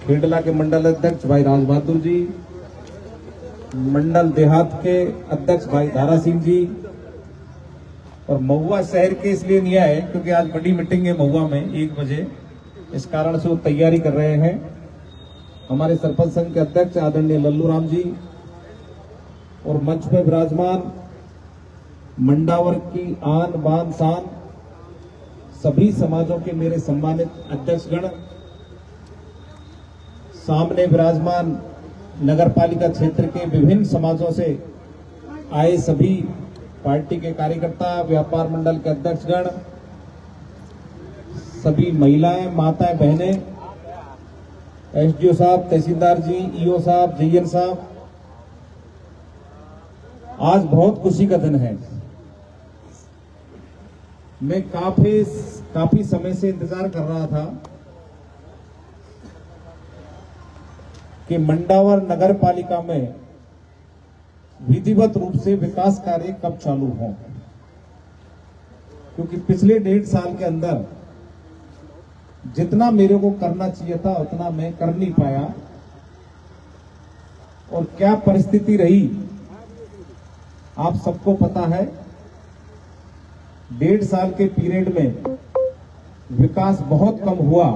खेडला के मंडल अध्यक्ष भाई राज बहादुर जी, मंडल देहात के अध्यक्ष भाई धारा सिंह जी, और महुआ शहर के इसलिए नहीं आए क्योंकि आज बड़ी मीटिंग है महुआ में 1 बजे, इस कारण से वो तैयारी कर रहे हैं। हमारे सरपंच संघ के अध्यक्ष आदरणीय लल्लू राम जी और मंच में विराजमान मंडावर की आन बान शान सभी समाजों के मेरे सम्मानित अध्यक्षगण, सामने विराजमान नगर पालिका क्षेत्र के विभिन्न समाजों से आए सभी पार्टी के कार्यकर्ता, व्यापार मंडल के अध्यक्षगण, सभी महिलाएं, माताएं, बहनें, एसडीओ साहब, तहसीलदार जी, ईओ साहब, जेईएन साहब, आज बहुत खुशी का दिन है। मैं काफी समय से इंतजार कर रहा था कि मंडावर नगर पालिका में विधिवत रूप से विकास कार्य कब चालू हों, क्योंकि पिछले 1.5 साल के अंदर जितना मेरे को करना चाहिए था उतना मैं कर नहीं पाया। और क्या परिस्थिति रही आप सबको पता है। 1.5 साल के पीरियड में विकास बहुत कम हुआ।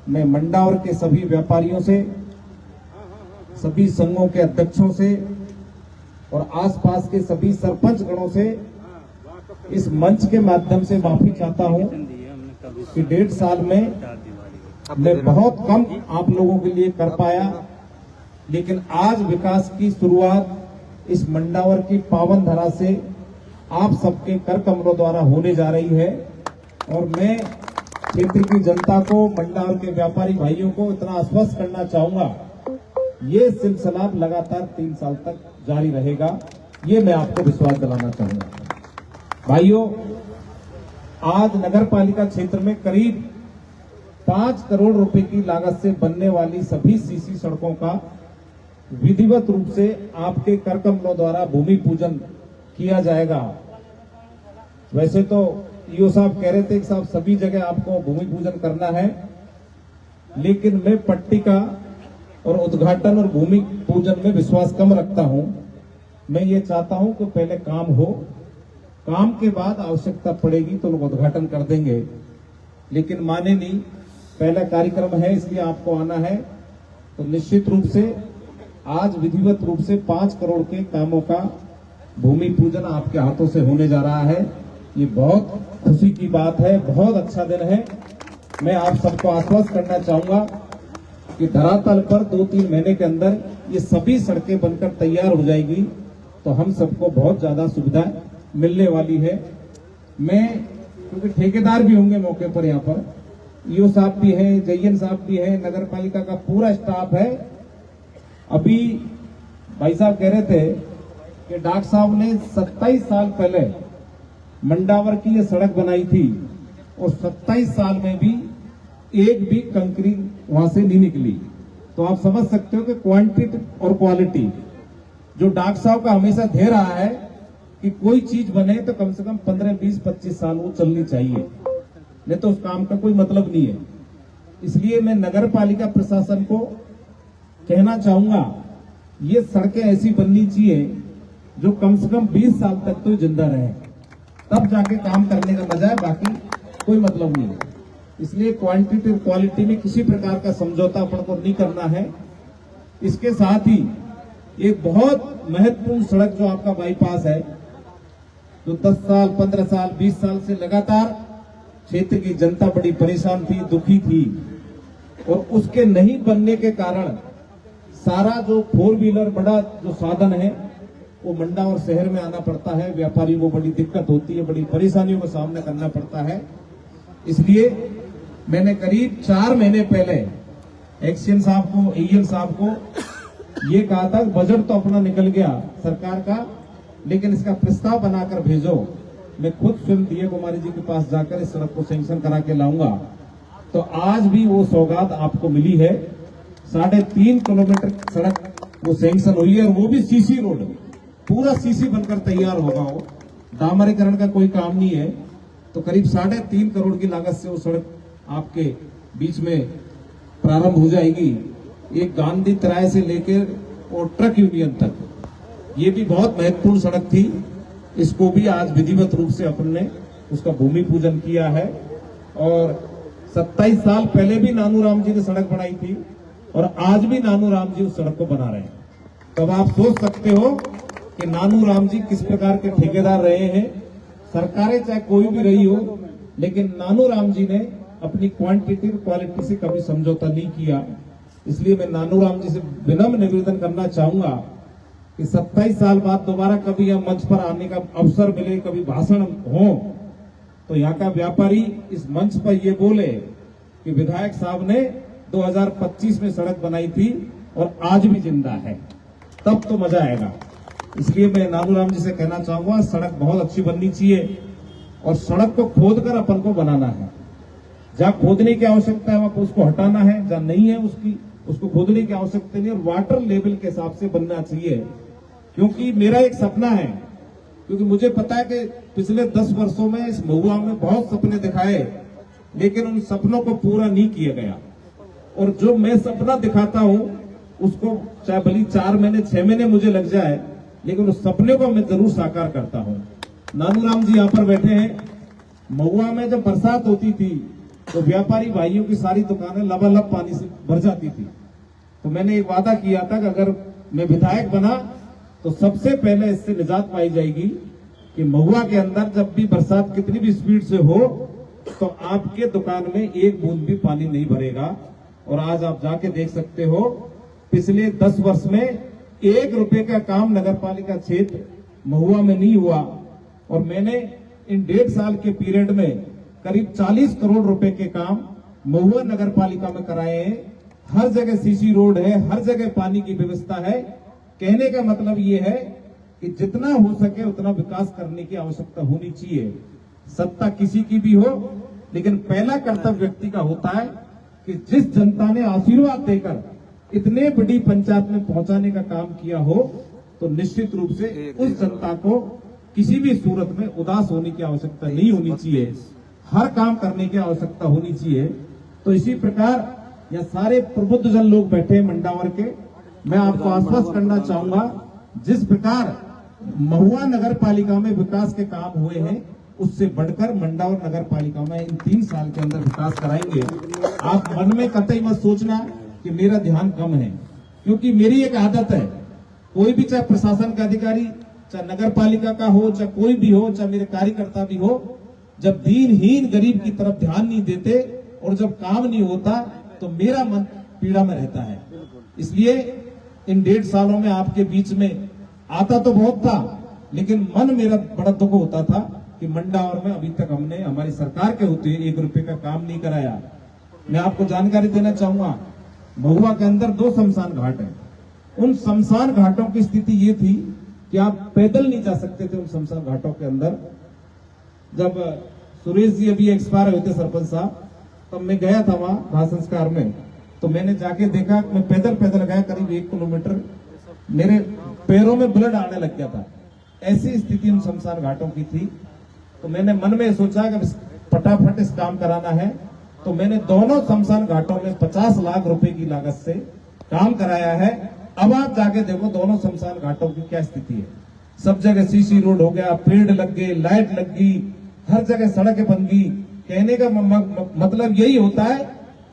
मैं मंडावर के सभी व्यापारियों से, सभी संघों के अध्यक्षों से और आसपास के सभी सरपंच गणों से इस मंच के माध्यम से माफी चाहता हूं कि 1.5 साल में मैं बहुत कम आप लोगों के लिए कर पाया। लेकिन आज विकास की शुरुआत इस मंडावर की पावन धरा से आप सबके कर कमलों द्वारा होने जा रही है। और मैं क्षेत्र की जनता को, मंडावर के व्यापारी भाइयों को इतना आश्वस्त करना चाहूंगा, ये सिलसिला लगातार 3 साल तक जारी रहेगा। ये मैं आपको विश्वास दिलाना चाहूंगा। भाइयों, आज नगर पालिका क्षेत्र में करीब 5 करोड़ रुपए की लागत से बनने वाली सभी सीसी सड़कों का विधिवत रूप से आपके कर कमलों द्वारा भूमि पूजन किया जाएगा। वैसे तो ईओ साहब कह रहे थे कि साहब सभी जगह आपको भूमि पूजन करना है, लेकिन मैं पट्टिका और उद्घाटन और भूमि पूजन में विश्वास कम रखता हूं। मैं ये चाहता हूं कि पहले काम हो, काम के बाद आवश्यकता पड़ेगी तो लोग उद्घाटन कर देंगे, लेकिन माने नहीं, पहला कार्यक्रम है इसलिए आपको आना है। तो निश्चित रूप से आज विधिवत रूप से 5 करोड़ के कामों का भूमि पूजन आपके हाथों से होने जा रहा है। ये बहुत खुशी की बात है, बहुत अच्छा दिन है। मैं आप सबको आश्वस्त करना चाहूंगा कि धरातल पर 2-3 महीने के अंदर ये सभी सड़कें बनकर तैयार हो जाएगी, तो हम सबको बहुत ज्यादा सुविधा मिलने वाली है। मैं, क्योंकि ठेकेदार भी होंगे मौके पर, यहाँ पर ईओ साहब भी हैं, जेईएन साहब भी हैं, नगर पालिका का पूरा स्टाफ है। अभी भाई साहब कह रहे थे कि डॉक्टर साहब ने 27 साल पहले मंडावर की ये सड़क बनाई थी और 27 साल में भी एक भी कंक्रीट वहां से नहीं निकली। तो आप समझ सकते हो कि क्वांटिटी और क्वालिटी जो डॉक्टर साहब का हमेशा ध्येय रहा है कि कोई चीज बने तो कम से कम 15, 20, 25 साल वो चलनी चाहिए, नहीं तो उस काम का कोई मतलब नहीं है। इसलिए मैं नगर पालिका प्रशासन को कहना चाहूंगा, ये सड़कें ऐसी बननी चाहिए जो कम से कम 20 साल तक तो जिंदा रहे, तब जाके काम करने का मजा है, बाकी कोई मतलब नहीं है। इसलिए क्वांटिटी और क्वालिटी में किसी प्रकार का समझौता अपन को नहीं करना है। इसके साथ ही एक बहुत महत्वपूर्ण सड़क जो आपका बाईपास है, जो 10 साल, 15 साल, 20 साल से लगातार क्षेत्र की जनता बड़ी परेशान थी, दुखी थी, और उसके नहीं बनने के कारण सारा जो 4 व्हीलर बड़ा जो साधन है वो मंडावर शहर में आना पड़ता है। व्यापारियों को बड़ी दिक्कत होती है, बड़ी परेशानियों का सामना करना पड़ता है। इसलिए मैंने करीब 4 महीने पहले एक्सीएन साहब को, एईएन साहब को ये कहा था, बजट तो अपना निकल गया सरकार का, लेकिन इसका प्रस्ताव बनाकर भेजो। मैं खुद स्वयं डीए कुमारी जी के पास जाकर इस सड़क को सैंक्शन करा के लाऊंगा। तो आज भी वो सौगात आपको मिली है। 3.5 किलोमीटर सड़क वो सैंक्शन हुई है, और वो भी सीसी रोड, पूरा सीसी बनकर तैयार होगा। वो डामरीकरण का कोई काम नहीं है। तो करीब 3.5 करोड़ की लागत से वो सड़क आपके बीच में प्रारंभ हो जाएगी, ये गांधी तराई से लेकर और ट्रक यूनियन तक, ये भी बहुत महत्वपूर्ण सड़क थी। इसको भी आज विधिवत रूप से अपन ने उसका भूमि पूजन किया है। और 27 साल पहले भी नानूराम जी ने सड़क बनाई थी और आज भी नानूराम जी उस सड़क को बना रहे हैं। तब आप सोच सकते हो कि नानूराम जी किस प्रकार के ठेकेदार रहे हैं। सरकारें चाहे कोई भी रही हो, लेकिन नानूराम जी ने अपनी क्वांटिटी और क्वालिटी से कभी समझौता नहीं किया। इसलिए मैं नानूराम जी से विनम्र निवेदन करना चाहूंगा कि 27 साल बाद दोबारा कभी यह मंच पर आने का अवसर मिले, कभी भाषण हो, तो यहाँ का व्यापारी इस मंच पर ये बोले कि विधायक साहब ने 2025 में सड़क बनाई थी और आज भी जिंदा है, तब तो मजा आएगा। इसलिए मैं नानूराम जी से कहना चाहूंगा, सड़क बहुत अच्छी बननी चाहिए और सड़क को खोद कर अपन को बनाना है। जहां खोदने की आवश्यकता है वहां उसको हटाना है, जहां नहीं है उसको खोदने की आवश्यकता नहीं, और वाटर लेवल के हिसाब से बनना चाहिए। क्योंकि मेरा एक सपना है, क्योंकि मुझे पता है कि पिछले 10 वर्षों में इस महुआ में बहुत सपने दिखाए, लेकिन उन सपनों को पूरा नहीं किया गया। और जो मैं सपना दिखाता हूं उसको चाहे भली 4 महीने 6 महीने मुझे लग जाए, लेकिन उस सपने को मैं जरूर साकार करता हूं। नानूराम जी यहाँ पर बैठे हैं। महुआ में जब बरसात होती थी तो व्यापारी भाइयों की सारी दुकानें लबालब पानी से भर जाती थी। तो मैंने एक वादा किया था कि अगर मैं विधायक बना तो सबसे पहले इससे निजात पाई जाएगी कि महुआ के अंदर जब भी बरसात कितनी भी स्पीड से हो तो आपके दुकान में एक बूंद भी पानी नहीं भरेगा। और आज आप जाके देख सकते हो, पिछले 10 वर्ष में 1 रुपए का काम नगर पालिका क्षेत्र महुआ में नहीं हुआ। और मैंने इन 1.5 साल के पीरियड में करीब 40 करोड़ रुपए के काम महुआ नगर पालिका में कराए हैं। हर जगह सीसी रोड है, हर जगह पानी की व्यवस्था है। कहने का मतलब ये है कि जितना हो सके उतना विकास करने की आवश्यकता होनी चाहिए। सत्ता किसी की भी हो, लेकिन पहला कर्तव्य व्यक्ति का होता है कि जिस जनता ने आशीर्वाद देकर इतने बड़ी पंचायत में पहुंचाने का काम किया हो, तो निश्चित रूप से उस जनता को किसी भी सूरत में उदास होने की आवश्यकता नहीं होनी चाहिए। हर काम करने की आवश्यकता होनी चाहिए। तो इसी प्रकार यह सारे प्रबुद्ध जन लोग बैठे मंडावर के, मैं आपको आश्वस्त करना चाहूंगा, जिस प्रकार महुआ नगर पालिका में विकास के काम हुए हैं, उससे बढ़कर मंडावर नगर पालिका में इन 3 साल के अंदर विकास कराएंगे। आप मन में कतई मत सोचना कि मेरा ध्यान कम है, क्योंकि मेरी एक आदत है, कोई भी चाहे प्रशासन का अधिकारी, चाहे नगर पालिका का हो, चाहे कोई भी हो, चाहे मेरे कार्यकर्ता भी हो, जब दीनहीन गरीब की तरफ ध्यान नहीं देते और जब काम नहीं होता तो मेरा मन पीड़ा में रहता है। इसलिए इन 1.5 सालों में आपके बीच में आता तो बहुत था, लेकिन मन मेरा बड़ा दुख होता था कि मंडावर में अभी तक हमने हमारी सरकार के होते 1 रुपए का काम नहीं कराया। मैं आपको जानकारी देना चाहूंगा, महुआ के अंदर 2 शमशान घाट हैं। उन शमशान घाटों की स्थिति ये थी कि आप पैदल नहीं जा सकते थे उन शमशान घाटों के अंदर। जब सुरेश जी अभी एक्सपायर हुए थे सरपंच साहब, तब मैं गया था वहां दाह संस्कार में, तो मैंने जाके देखा, मैं पैदल गया करीब 1 किलोमीटर, मेरे पैरों में ब्लड आने लग गया था। ऐसी स्थिति उन शमशान घाटों की थी। तो मैंने मन में सोचा कि फटाफट इस काम कराना है, तो मैंने दोनों शमशान घाटों में 50 लाख रुपए की लागत से काम कराया है। अब आप जाके देखो दोनों शमशान घाटों की क्या स्थिति है। सब जगह सीसी रोड हो गया, पेड़ लग गए, लाइट लग गई, हर जगह सड़कें बन गई। कहने का मतलब यही होता है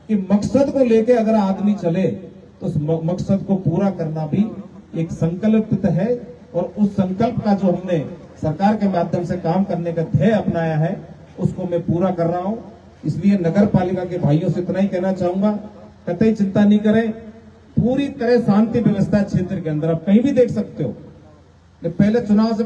कि मकसद को लेके अगर आदमी चले तो उस मकसद को पूरा करना भी एक संकल्पित है। और उस संकल्प का जो हमने सरकार के माध्यम से काम करने का ध्येय अपनाया है, उसको मैं पूरा कर रहा हूं। इसलिए नगर पालिका के भाइयों से इतना ही कहना चाहूंगा, कतई चिंता नहीं करें, पूरी तरह शांति व्यवस्था क्षेत्र के अंदर आप कहीं भी देख सकते हो। पहले चुनाव से